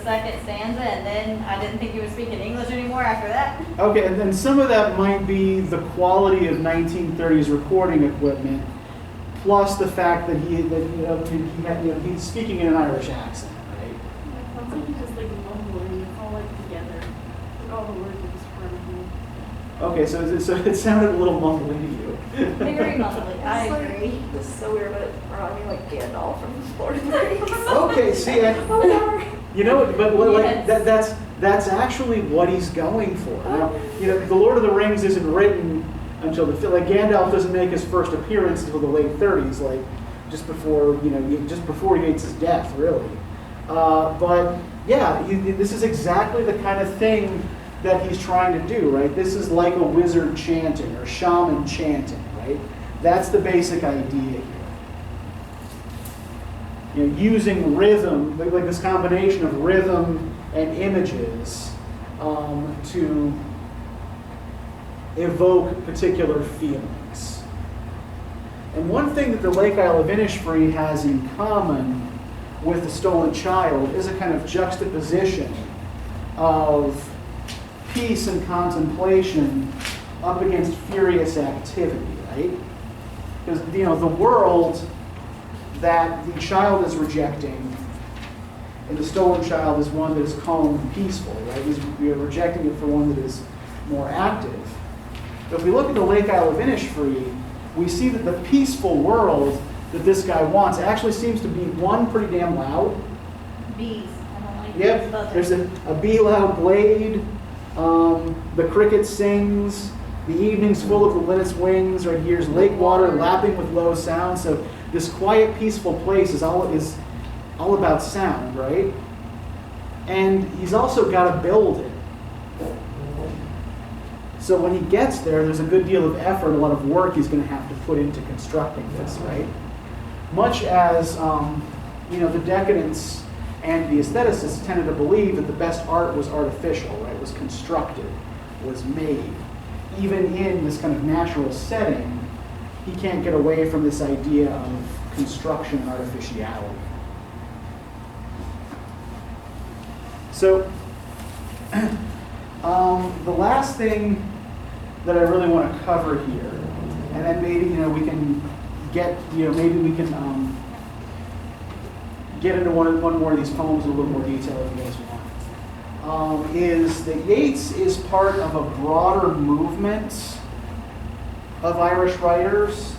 second stanza, and then I didn't think he was speaking English anymore after that. Okay, and then some of that might be the quality of 1930s recording equipment, plus the fact that he's speaking in an Irish accent, right? Sounds like he's just like mumbling. It's all like together. Like all the words are just front of me. Okay, so it sounded a little mumbly to you. Very mumbly. I It's like- agree. This is so weird, but it reminded me like Gandalf from Lord of the Rings. Okay, see, Oh, sorry. you know, but like Yes. that's actually what he's going for. Now, the Lord of the Rings isn't written until like Gandalf doesn't make his first appearance until the late 30s, like just before Yeats' death, really. But yeah, this is exactly the kind of thing that he's trying to do, right? This is like a wizard chanting or shaman chanting, right? That's the basic idea here. Using rhythm, like this combination of rhythm and images to evoke particular feelings. And one thing that the Lake Isle of Innisfree has in common with the Stolen Child is a kind of juxtaposition of peace and contemplation up against furious activity, right? Because the world that the child is rejecting in the Stolen Child is one that is calm and peaceful, right? We are rejecting it for one that is more active. But if we look at the Lake Isle of Innisfree, we see that the peaceful world that this guy wants actually seems to be, one, pretty damn loud. Bees. I don't like Yep, bees buzzing. there's a bee loud glade. The cricket sings. The evening's full of the linnet's wings. Right here's lake water lapping with low sound. So this quiet, peaceful place is all about sound, right? And he's also got to build it. So when he gets there, there's a good deal of effort, a lot of work he's going to have to put into constructing this, right? Much as the decadents and the aestheticists tended to believe that the best art was artificial, right? Was constructed, was made. Even in this kind of natural setting, he can't get away from this idea of construction and artificiality. So, the last thing that I really want to cover here, and then maybe we can get get into one more of these poems in a little more detail if you guys want, is that Yeats is part of a broader movement of Irish writers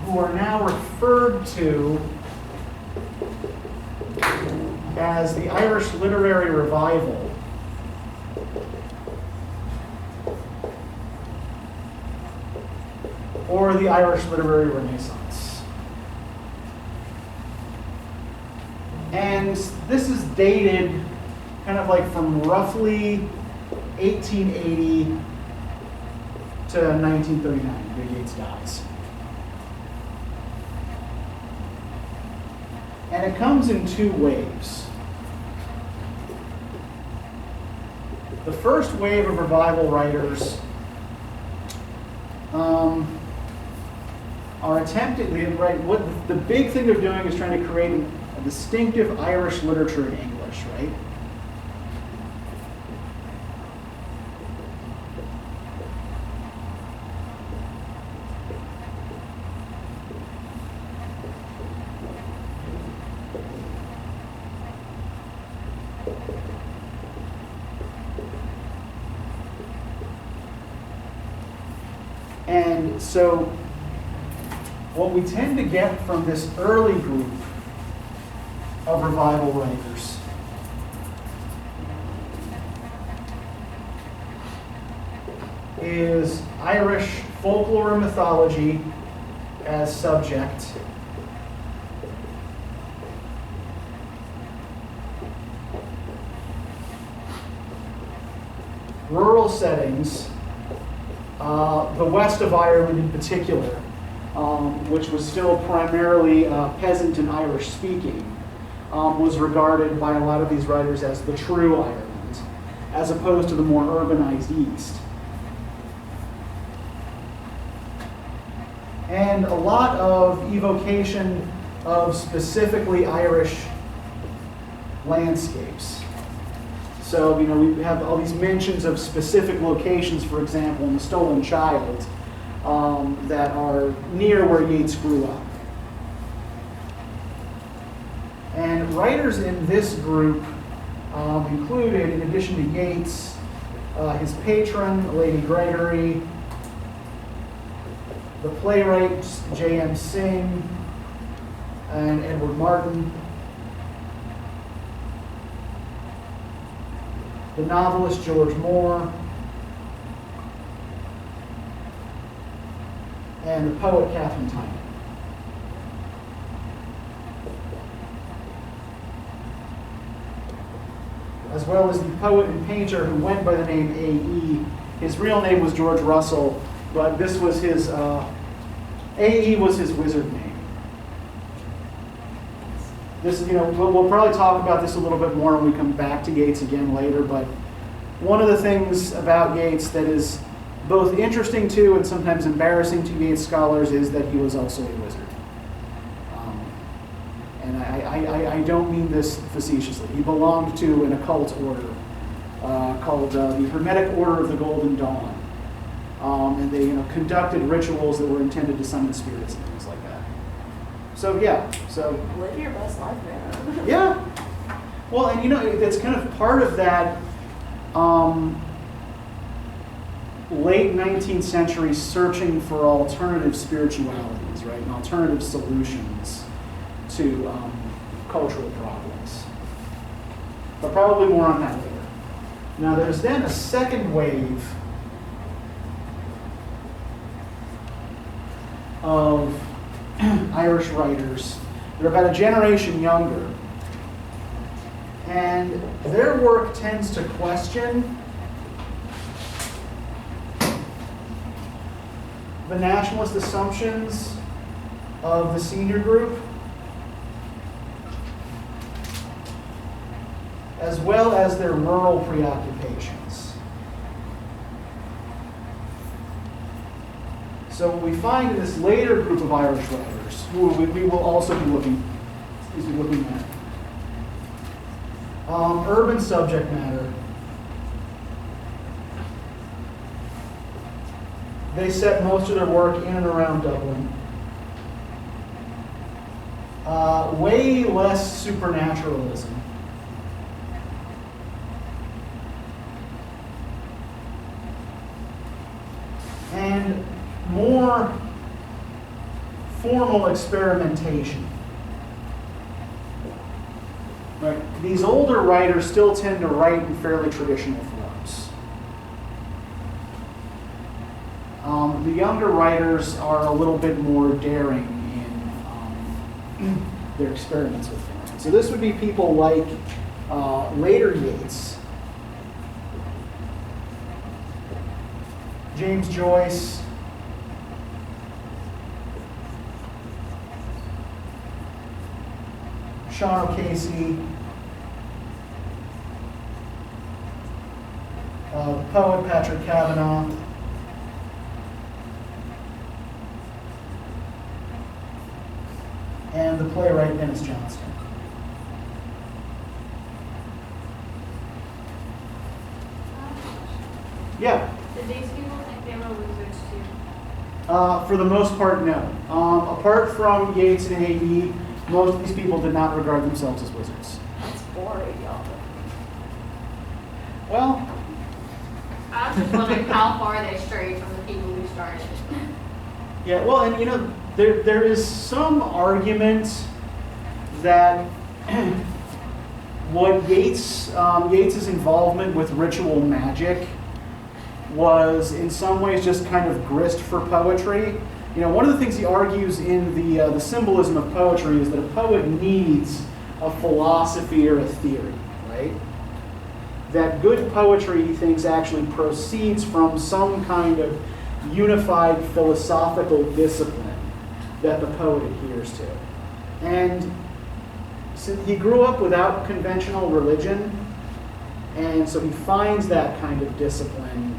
who are now referred to as the Irish Literary Revival. Or the Irish Literary Renaissance. And this is dated kind of like from roughly 1880 to 1939, when Yeats dies. And it comes in two waves. The first wave of revival writers are attempting, right, what the big thing they're doing is trying to create a distinctive Irish literature in English, right? And so what we tend to get from this early group of revival writers is Irish folklore and mythology as subject, rural settings, the west of Ireland in particular, which was still primarily peasant and Irish speaking, was regarded by a lot of these writers as the true Ireland, as opposed to the more urbanized East. And a lot of evocation of specifically Irish landscapes. So, you know, we have all these mentions of specific locations, for example, in The Stolen Child, that are near where Yeats grew up. And writers in this group included, in addition to Yeats, his patron, Lady Gregory, the playwrights J.M. Synge and Edward Martin, the novelist George Moore, and the poet Catherine Tynan. As well as the poet and painter who went by the name A.E. His real name was George Russell, but this was his, A.E. was his wizard name. This, you know, we'll probably talk about this a little bit more when we come back to Yeats again later, but one of the things about Yeats that is both interesting to and sometimes embarrassing to Yeats scholars is that he was also a wizard. And I don't mean this facetiously. He belonged to an occult order called the Hermetic Order of the Golden Dawn. And they, you know, conducted rituals that were intended to summon spirits and things like that. So yeah, so Live your best life, man. yeah. Well, and you know, it's kind of part of that late 19th century searching for alternative spiritualities, right, and alternative solutions to cultural problems. But probably more on that later. Now, there's then a second wave of Irish writers. They're about a generation younger. And their work tends to question the nationalist assumptions of the senior group, as well as their rural preoccupations. So what we find in this later group of Irish writers, who we will also be looking at, urban subject matter. They set most of their work in and around Dublin. Way less supernaturalism. And more formal experimentation. Right. These older writers still tend to write in fairly traditional forms. The younger writers are a little bit more daring in their experiments with things. So this would be people like later Yeats, James Joyce, Sean O'Casey, poet Patrick Kavanagh, and the playwright Dennis Johnston. Yeah. Did these people think they were wizards too? For the most part, no. Apart from Yeats and A.E., most of these people did not regard themselves as wizards. That's boring, y'all. Well, I was just wondering how far they strayed from the people who started it. yeah, well, and you know, there is some argument that what Yeats's involvement with ritual magic was in some ways just kind of grist for poetry. You know, one of the things he argues in the symbolism of poetry is that a poet needs a philosophy or a theory, right? That good poetry, he thinks, actually proceeds from some kind of unified philosophical discipline that the poet adheres to. And since he grew up without conventional religion, and so he finds that kind of discipline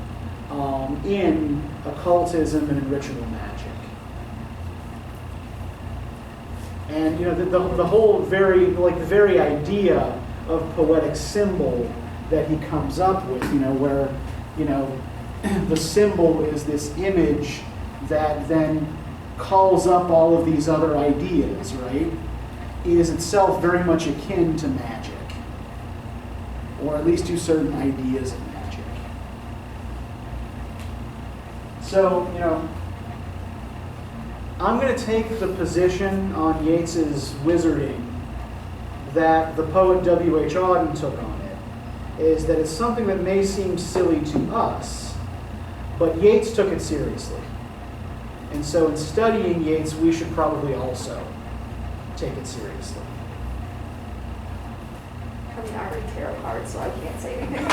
in occultism and in ritual magic. And you know, the whole the very idea of poetic symbol that he comes up with, you know, where, you know, the symbol is this image that then calls up all of these other ideas, right, is itself very much akin to magic, or at least to certain ideas of magic. So, you know, I'm going to take the position on Yeats's wizarding that the poet W.H. Auden took on it, is that it's something that may seem silly to us, but Yeats took it seriously. And so in studying Yeats, we should probably also take it seriously. I mean, I read tarot cards, so I can't say anything.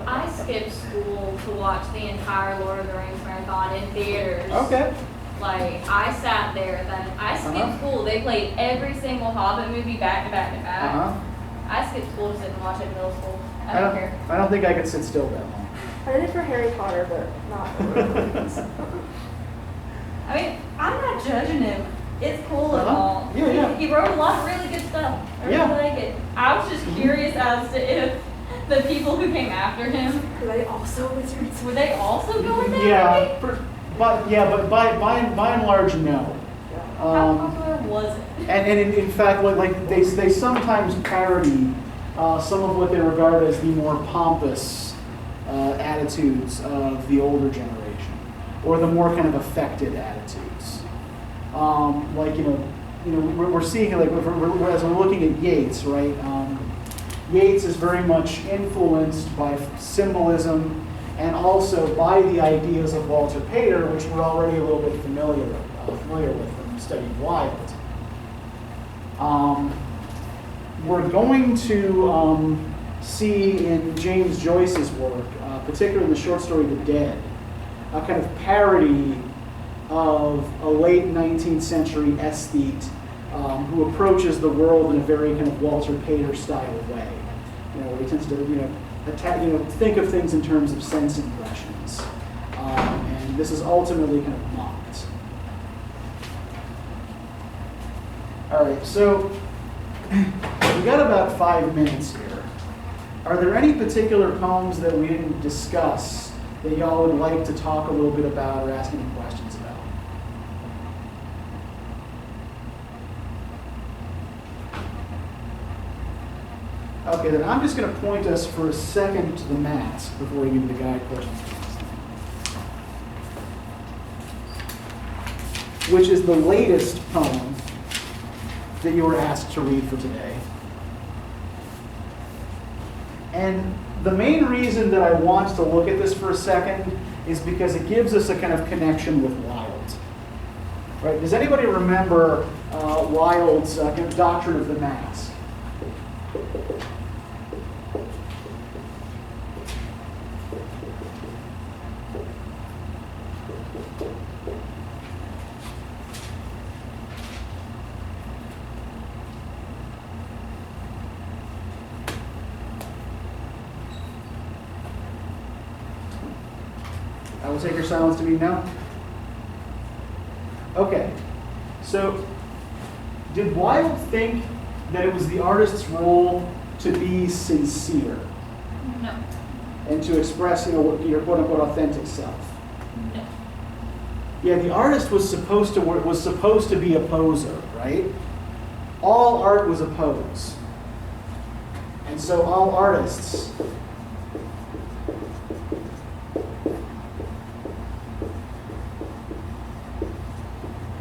I skipped school to watch the entire Lord of the Rings marathon in theaters. Okay. Like, I sat there, then I skipped school. They played every single Hobbit movie back to back to back. I skipped school to sit and watch it in middle school. I don't care. I don't think I could sit still that long. I did it for Harry Potter, but not for Lord of the Rings. I mean, I'm not judging him. It's cool and all. Yeah, yeah. He wrote a lot of really good stuff. I really like it. I was just curious as to if the people who came after him, Were they also wizards? were they also going that way? Yeah, but by and large, no. How popular was it? And in fact, like they sometimes parody some of what they regard as the more pompous attitudes of the older generation, or the more kind of affected attitudes. Like we're seeing, like as we're looking at Yeats, right? Yeats is very much influenced by symbolism and also by the ideas of Walter Pater, which we're already a little bit familiar with from studying Wilde. We're going to see in James Joyce's work, particularly in the short story The Dead, a kind of parody of a late 19th century aesthete who approaches the world in a very kind of Walter Pater style way. You know, where he tends to think of things in terms of sense impressions, and this is ultimately kind of mocked. All right, so we've got about 5 minutes here. Are there any particular poems that we didn't discuss that y'all would like to talk a little bit about or ask any questions about? Okay, then I'm just going to point us for a second to the mask before we get into the guide questions, which is the latest poem that you were asked to read for today. And the main reason that I want to look at this for a second is because it gives us a kind of connection with Wilde. Right? Does anybody remember Wilde's Doctrine of the Mask? I will take your silence to mean no. Okay, so did Wilde think that it was the artist's role to be sincere No. and to express, your quote-unquote authentic self? No. Yeah, the artist was supposed to be a poser, right? All art was a pose. And so all artists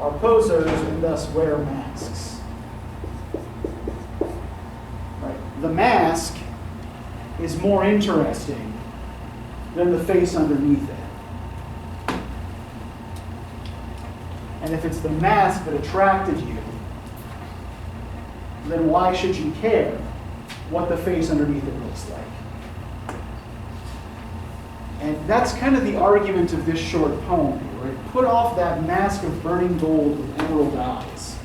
are posers and thus wear masks. Right. The mask is more interesting than the face underneath it. And if it's the mask that attracted you, then why should you care what the face underneath it looks like? And that's kind of the argument of this short poem, right? Put off that mask of burning gold with emerald eyes.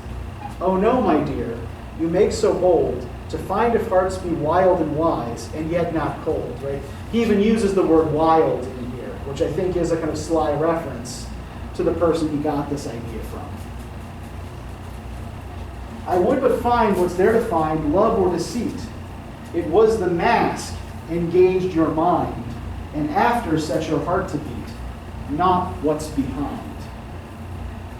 Oh no, my dear, you make so bold to find if hearts be wild and wise, and yet not cold, right? He even uses the word wild in here, which I think is a kind of sly reference to the person he got this idea from. I would but find what's there to find, love or deceit. It was the mask engaged your mind, and after set your heart to beat, not what's behind.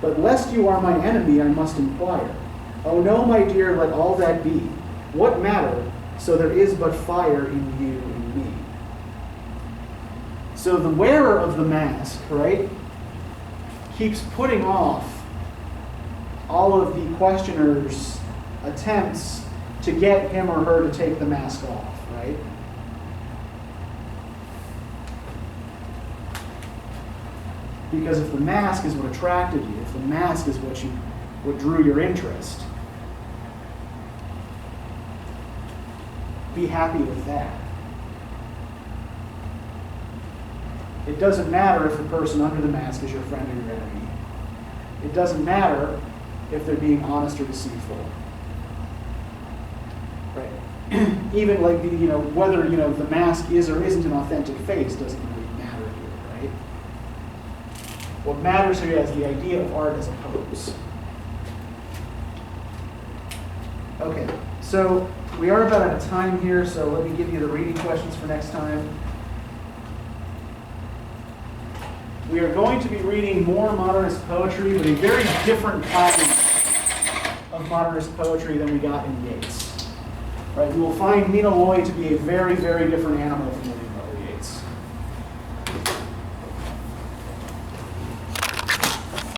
But lest you are my enemy, I must inquire. Oh no, my dear, let all that be. What matter, so there is but fire in you and me. So the wearer of the mask, right, keeps putting off all of the questioner's attempts to get him or her to take the mask off, right? Because if the mask is what attracted you, if the mask is what drew your interest, be happy with that. It doesn't matter if the person under the mask is your friend or your enemy. It doesn't matter if they're being honest or deceitful. Right? Even like whether the mask is or isn't an authentic face doesn't really matter here, right? What matters here is the idea of art as a pose. Okay, so we are about out of time here, so let me give you the reading questions for next time. We are going to be reading more modernist poetry, but a very different kind of modernist poetry than we got in Yeats. Right? You will find Mina Loy to be a very, very different animal from